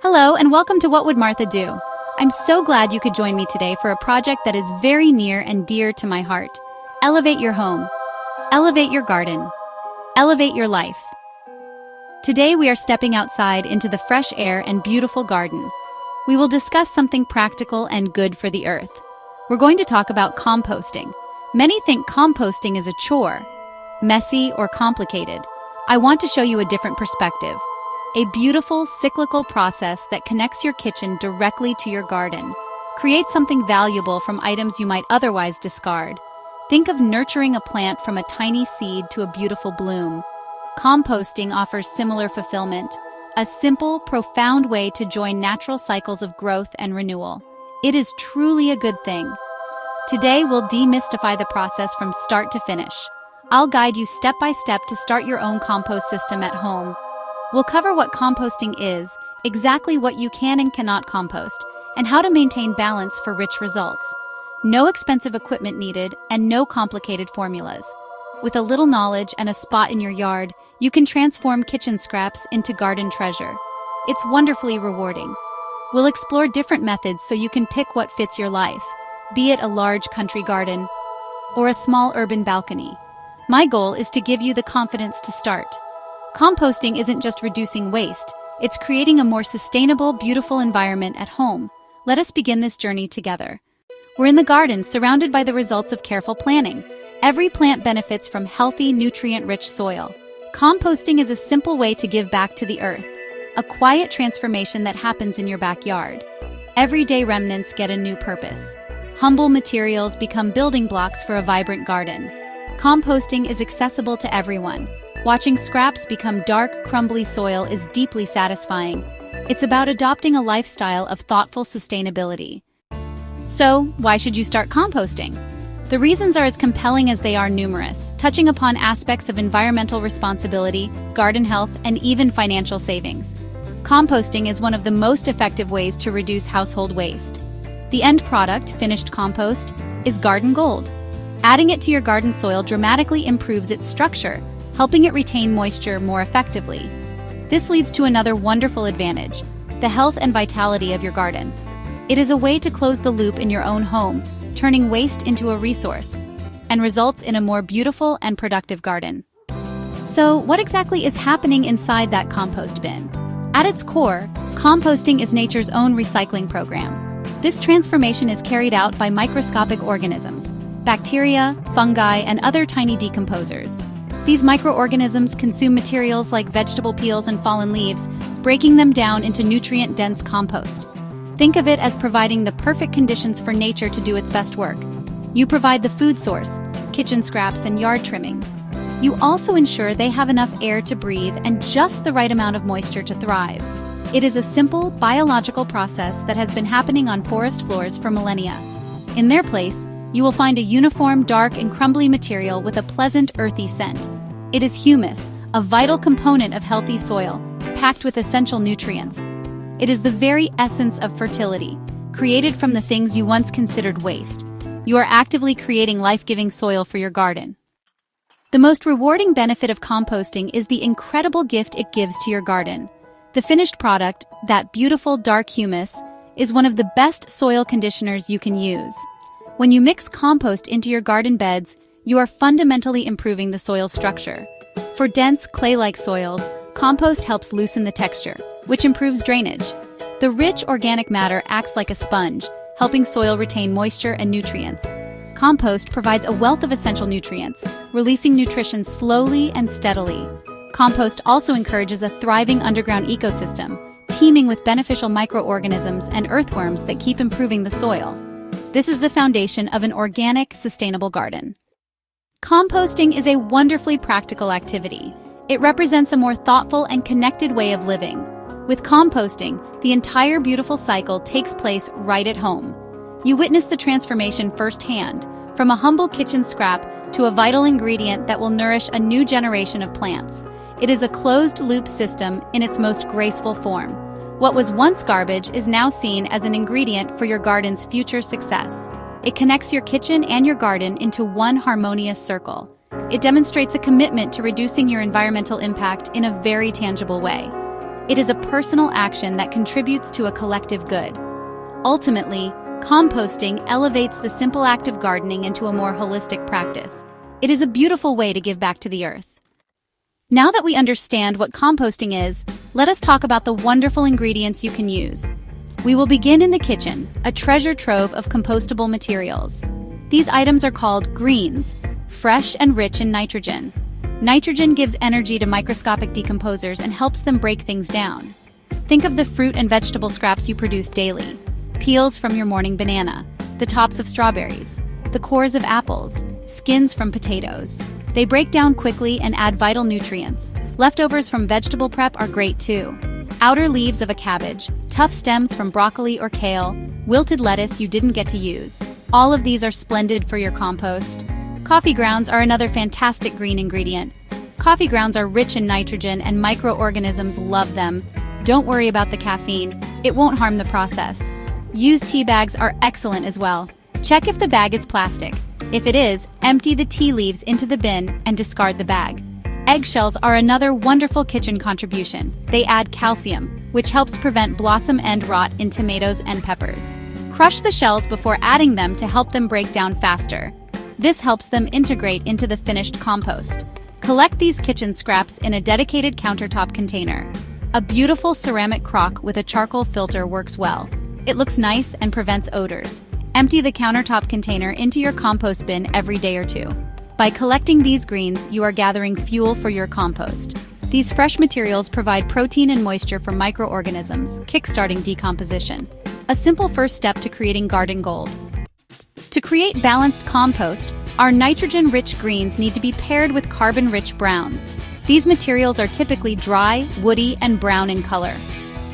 Hello and welcome to What Would Martha Do? I'm so glad you could join me today for a project that is very near and dear to my heart. Elevate your home. Elevate your garden. Elevate your life. Today we are stepping outside into the fresh air and beautiful garden. We will discuss something practical and good for the earth. We're going to talk about composting. Many think composting is a chore, messy or complicated. I want to show you a different perspective. A beautiful, cyclical process that connects your kitchen directly to your garden. Create something valuable from items you might otherwise discard. Think of nurturing a plant from a tiny seed to a beautiful bloom. Composting offers similar fulfillment, a simple, profound way to join natural cycles of growth and renewal. It is truly a good thing. Today we'll demystify the process from start to finish. I'll guide you step by step to start your own compost system at home. We'll cover what composting is, exactly what you can and cannot compost, and how to maintain balance for rich results. No expensive equipment needed and no complicated formulas. With a little knowledge and a spot in your yard, you can transform kitchen scraps into garden treasure. It's wonderfully rewarding. We'll explore different methods so you can pick what fits your life, be it a large country garden or a small urban balcony. My goal is to give you the confidence to start. Composting isn't just reducing waste, it's creating a more sustainable, beautiful environment at home. Let us begin this journey together. We're in the garden, surrounded by the results of careful planning. Every plant benefits from healthy, nutrient-rich soil. Composting is a simple way to give back to the earth, a quiet transformation that happens in your backyard. Everyday remnants get a new purpose. Humble materials become building blocks for a vibrant garden. Composting is accessible to everyone. Watching scraps become dark, crumbly soil is deeply satisfying. It's about adopting a lifestyle of thoughtful sustainability. So, why should you start composting? The reasons are as compelling as they are numerous, touching upon aspects of environmental responsibility, garden health, and even financial savings. Composting is one of the most effective ways to reduce household waste. The end product, finished compost, is garden gold. Adding it to your garden soil dramatically improves its structure, helping it retain moisture more effectively. This leads to another wonderful advantage, the health and vitality of your garden. It is a way to close the loop in your own home, turning waste into a resource, and results in a more beautiful and productive garden. So, what exactly is happening inside that compost bin? At its core, composting is nature's own recycling program. This transformation is carried out by microscopic organisms, bacteria, fungi, and other tiny decomposers. These microorganisms consume materials like vegetable peels and fallen leaves, breaking them down into nutrient-dense compost. Think of it as providing the perfect conditions for nature to do its best work. You provide the food source, kitchen scraps, and yard trimmings. You also ensure they have enough air to breathe and just the right amount of moisture to thrive. It is a simple, biological process that has been happening on forest floors for millennia. In their place, you will find a uniform, dark, and crumbly material with a pleasant, earthy scent. It is humus, a vital component of healthy soil, packed with essential nutrients. It is the very essence of fertility, created from the things you once considered waste. You are actively creating life-giving soil for your garden. The most rewarding benefit of composting is the incredible gift it gives to your garden. The finished product, that beautiful dark humus, is one of the best soil conditioners you can use. When you mix compost into your garden beds, you are fundamentally improving the soil structure. For dense, clay-like soils, compost helps loosen the texture, which improves drainage. The rich organic matter acts like a sponge, helping soil retain moisture and nutrients. Compost provides a wealth of essential nutrients, releasing nutrition slowly and steadily. Compost also encourages a thriving underground ecosystem, teeming with beneficial microorganisms and earthworms that keep improving the soil. This is the foundation of an organic, sustainable garden. Composting is a wonderfully practical activity. It represents a more thoughtful and connected way of living. With composting, the entire beautiful cycle takes place right at home. You witness the transformation firsthand, from a humble kitchen scrap to a vital ingredient that will nourish a new generation of plants. It is a closed-loop system in its most graceful form. What was once garbage is now seen as an ingredient for your garden's future success. It connects your kitchen and your garden into one harmonious circle. It demonstrates a commitment to reducing your environmental impact in a very tangible way. It is a personal action that contributes to a collective good. Ultimately, composting elevates the simple act of gardening into a more holistic practice. It is a beautiful way to give back to the earth. Now that we understand what composting is, let us talk about the wonderful ingredients you can use. We will begin in the kitchen, a treasure trove of compostable materials. These items are called greens, fresh and rich in nitrogen. Nitrogen gives energy to microscopic decomposers and helps them break things down. Think of the fruit and vegetable scraps you produce daily. Peels from your morning banana, the tops of strawberries, the cores of apples, skins from potatoes. They break down quickly and add vital nutrients. Leftovers from vegetable prep are great too. Outer leaves of a cabbage, tough stems from broccoli or kale, wilted lettuce you didn't get to use. All of these are splendid for your compost. Coffee grounds are another fantastic green ingredient. Coffee grounds are rich in nitrogen and microorganisms love them. Don't worry about the caffeine, it won't harm the process. Used tea bags are excellent as well. Check if the bag is plastic. If it is, empty the tea leaves into the bin and discard the bag. Eggshells are another wonderful kitchen contribution. They add calcium, which helps prevent blossom end rot in tomatoes and peppers. Crush the shells before adding them to help them break down faster. This helps them integrate into the finished compost. Collect these kitchen scraps in a dedicated countertop container. A beautiful ceramic crock with a charcoal filter works well. It looks nice and prevents odors. Empty the countertop container into your compost bin every day or two. By collecting these greens, you are gathering fuel for your compost. These fresh materials provide protein and moisture for microorganisms, kickstarting decomposition. A simple first step to creating garden gold. To create balanced compost, our nitrogen-rich greens need to be paired with carbon-rich browns. These materials are typically dry, woody, and brown in color.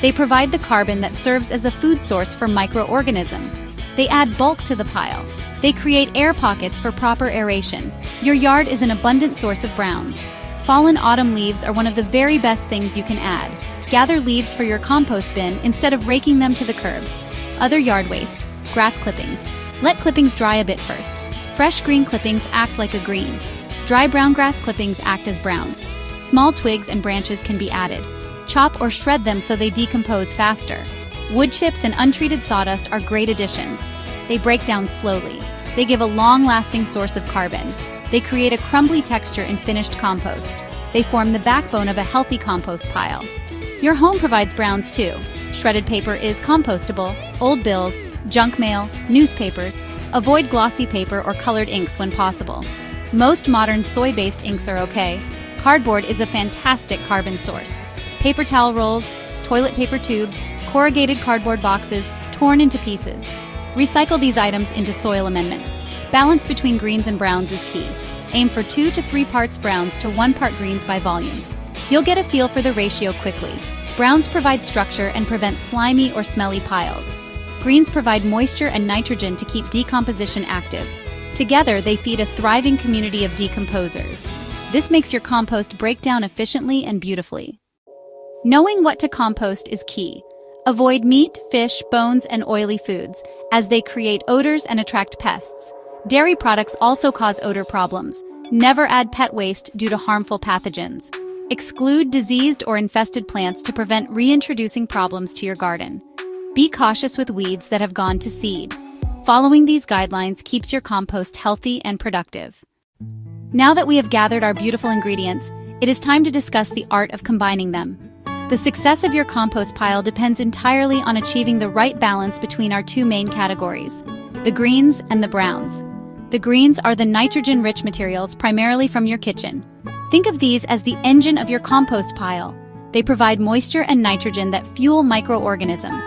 They provide the carbon that serves as a food source for microorganisms. They add bulk to the pile. They create air pockets for proper aeration. Your yard is an abundant source of browns. Fallen autumn leaves are one of the very best things you can add. Gather leaves for your compost bin instead of raking them to the curb. Other yard waste, grass clippings. Let clippings dry a bit first. Fresh green clippings act like a green. Dry brown grass clippings act as browns. Small twigs and branches can be added. Chop or shred them so they decompose faster. Wood chips and untreated sawdust are great additions. They break down slowly. They give a long-lasting source of carbon. They create a crumbly texture in finished compost. They form the backbone of a healthy compost pile. Your home provides browns too. Shredded paper is compostable, old bills, junk mail, newspapers. Avoid glossy paper or colored inks when possible. Most modern soy-based inks are okay. Cardboard is a fantastic carbon source. Paper towel rolls, toilet paper tubes, corrugated cardboard boxes, torn into pieces. Recycle these items into soil amendment. Balance between greens and browns is key. Aim for 2 to 3 parts browns to 1 part greens by volume. You'll get a feel for the ratio quickly. Browns provide structure and prevent slimy or smelly piles. Greens provide moisture and nitrogen to keep decomposition active. Together, they feed a thriving community of decomposers. This makes your compost break down efficiently and beautifully. Knowing what to compost is key. Avoid meat, fish, bones, and oily foods, as they create odors and attract pests. Dairy products also cause odor problems. Never add pet waste due to harmful pathogens. Exclude diseased or infested plants to prevent reintroducing problems to your garden. Be cautious with weeds that have gone to seed. Following these guidelines keeps your compost healthy and productive. Now that we have gathered our beautiful ingredients, it is time to discuss the art of combining them. The success of your compost pile depends entirely on achieving the right balance between our two main categories, the greens and the browns. The greens are the nitrogen-rich materials primarily from your kitchen. Think of these as the engine of your compost pile. They provide moisture and nitrogen that fuel microorganisms.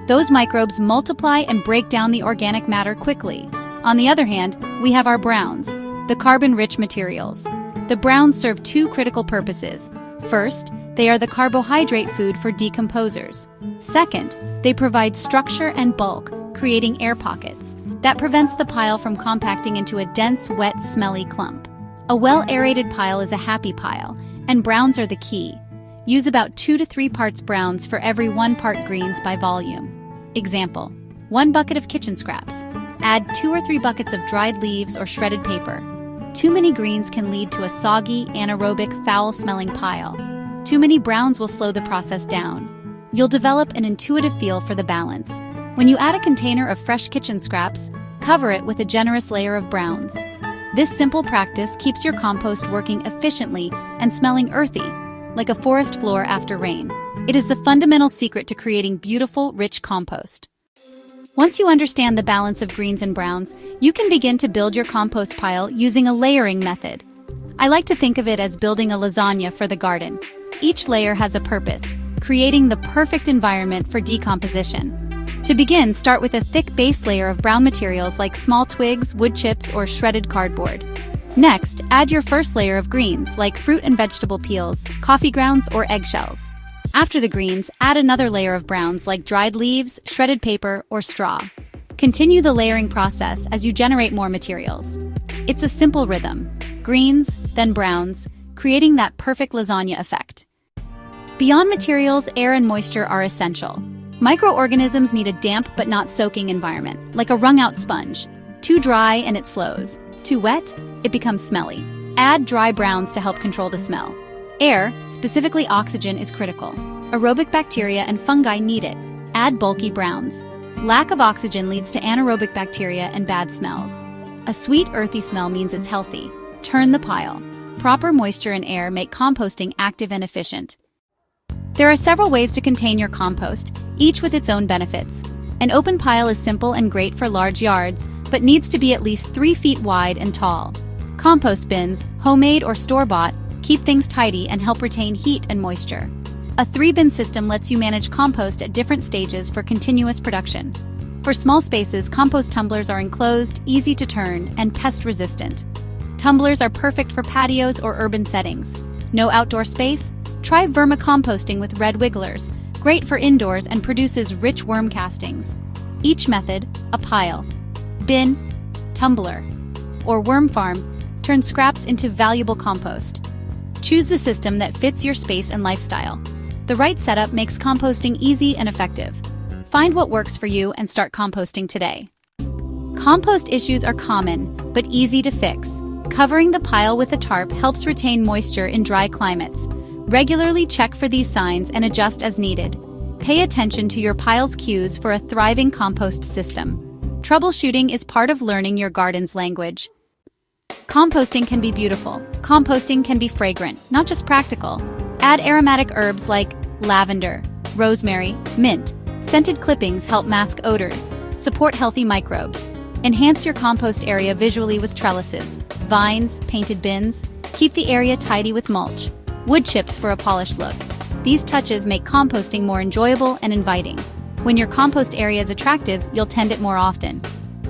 Those microbes multiply and break down the organic matter quickly. On the other hand, we have our browns, the carbon-rich materials. The browns serve two critical purposes. First, they are the carbohydrate food for decomposers. Second, they provide structure and bulk, creating air pockets. That prevents the pile from compacting into a dense, wet, smelly clump. A well-aerated pile is a happy pile, and browns are the key. Use about 2 to 3 parts browns for every 1 part greens by volume. Example, 1 bucket of kitchen scraps. Add 2 or 3 buckets of dried leaves or shredded paper. Too many greens can lead to a soggy, anaerobic, foul-smelling pile. Too many browns will slow the process down. You'll develop an intuitive feel for the balance. When you add a container of fresh kitchen scraps, cover it with a generous layer of browns. This simple practice keeps your compost working efficiently and smelling earthy, like a forest floor after rain. It is the fundamental secret to creating beautiful, rich compost. Once you understand the balance of greens and browns, you can begin to build your compost pile using a layering method. I like to think of it as building a lasagna for the garden. Each layer has a purpose, creating the perfect environment for decomposition. To begin, start with a thick base layer of brown materials like small twigs, wood chips, or shredded cardboard. Next, add your first layer of greens like fruit and vegetable peels, coffee grounds, or eggshells. After the greens, add another layer of browns like dried leaves, shredded paper, or straw. Continue the layering process as you generate more materials. It's a simple rhythm: greens, then browns, creating that perfect lasagna effect. Beyond materials, air and moisture are essential. Microorganisms need a damp but not soaking environment, like a wrung-out sponge. Too dry and it slows. Too wet, it becomes smelly. Add dry browns to help control the smell. Air, specifically oxygen, is critical. Aerobic bacteria and fungi need it. Add bulky browns. Lack of oxygen leads to anaerobic bacteria and bad smells. A sweet, earthy smell means it's healthy. Turn the pile. Proper moisture and air make composting active and efficient. There are several ways to contain your compost, each with its own benefits. An open pile is simple and great for large yards, but needs to be at least 3 feet wide and tall. Compost bins, homemade or store-bought, keep things tidy and help retain heat and moisture. A 3-bin system lets you manage compost at different stages for continuous production. For small spaces, compost tumblers are enclosed, easy to turn, and pest-resistant. Tumblers are perfect for patios or urban settings. No outdoor space? Try vermicomposting with red wigglers, great for indoors and produces rich worm castings. Each method, a pile, bin, tumbler, or worm farm, turns scraps into valuable compost. Choose the system that fits your space and lifestyle. The right setup makes composting easy and effective. Find what works for you and start composting today. Compost issues are common, but easy to fix. Covering the pile with a tarp helps retain moisture in dry climates. Regularly check for these signs and adjust as needed. Pay attention to your pile's cues for a thriving compost system. Troubleshooting is part of learning your garden's language. Composting can be beautiful. Composting can be fragrant, not just practical. Add aromatic herbs like lavender, rosemary, mint. Scented clippings help mask odors, support healthy microbes. Enhance your compost area visually with trellises, vines, painted bins. Keep the area tidy with mulch. Wood chips for a polished look. These touches make composting more enjoyable and inviting. When your compost area is attractive, you'll tend it more often.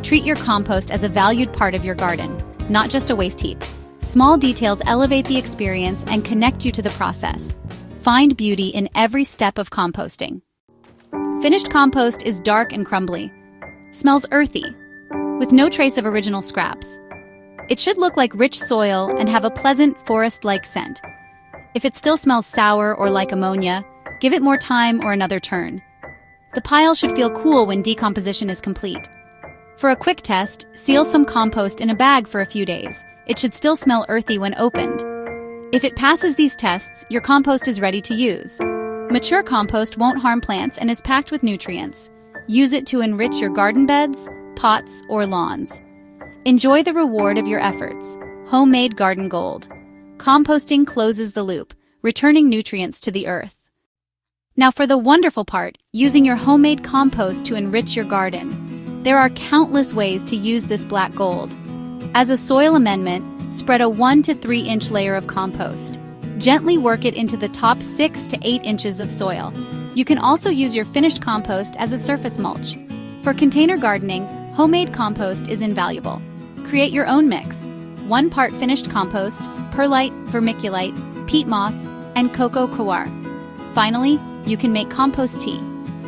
Treat your compost as a valued part of your garden, not just a waste heap. Small details elevate the experience and connect you to the process. Find beauty in every step of composting. Finished compost is dark and crumbly. Smells earthy, with no trace of original scraps. It should look like rich soil and have a pleasant forest-like scent. If it still smells sour or like ammonia, give it more time or another turn. The pile should feel cool when decomposition is complete. For a quick test, seal some compost in a bag for a few days. It should still smell earthy when opened. If it passes these tests, your compost is ready to use. Mature compost won't harm plants and is packed with nutrients. Use it to enrich your garden beds, pots, or lawns. Enjoy the reward of your efforts. Homemade garden gold. Composting closes the loop, returning nutrients to the earth. Now for the wonderful part, using your homemade compost to enrich your garden. There are countless ways to use this black gold. As a soil amendment, spread a 1 to 3 inch layer of compost. Gently work it into the top 6 to 8 inches of soil. You can also use your finished compost as a surface mulch. For container gardening, homemade compost is invaluable. Create your own mix. 1 part finished compost, perlite, vermiculite, peat moss, and cocoa coir. Finally, you can make compost tea.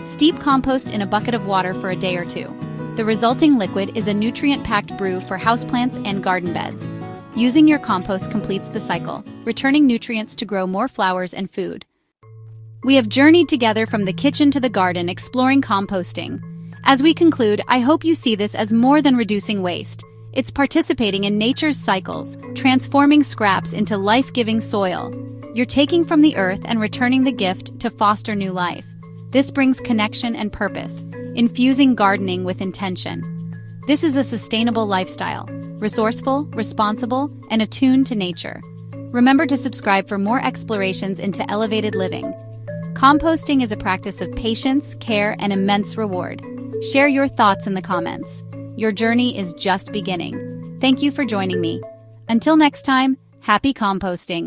Steep compost in a bucket of water for a day or 2. The resulting liquid is a nutrient-packed brew for houseplants and garden beds. Using your compost completes the cycle, returning nutrients to grow more flowers and food. We have journeyed together from the kitchen to the garden exploring composting. As we conclude, I hope you see this as more than reducing waste. It's participating in nature's cycles, transforming scraps into life-giving soil. You're taking from the earth and returning the gift to foster new life. This brings connection and purpose, infusing gardening with intention. This is a sustainable lifestyle, resourceful, responsible, and attuned to nature. Remember to subscribe for more explorations into elevated living. Composting is a practice of patience, care, and immense reward. Share your thoughts in the comments. Your journey is just beginning. Thank you for joining me. Until next time, happy composting.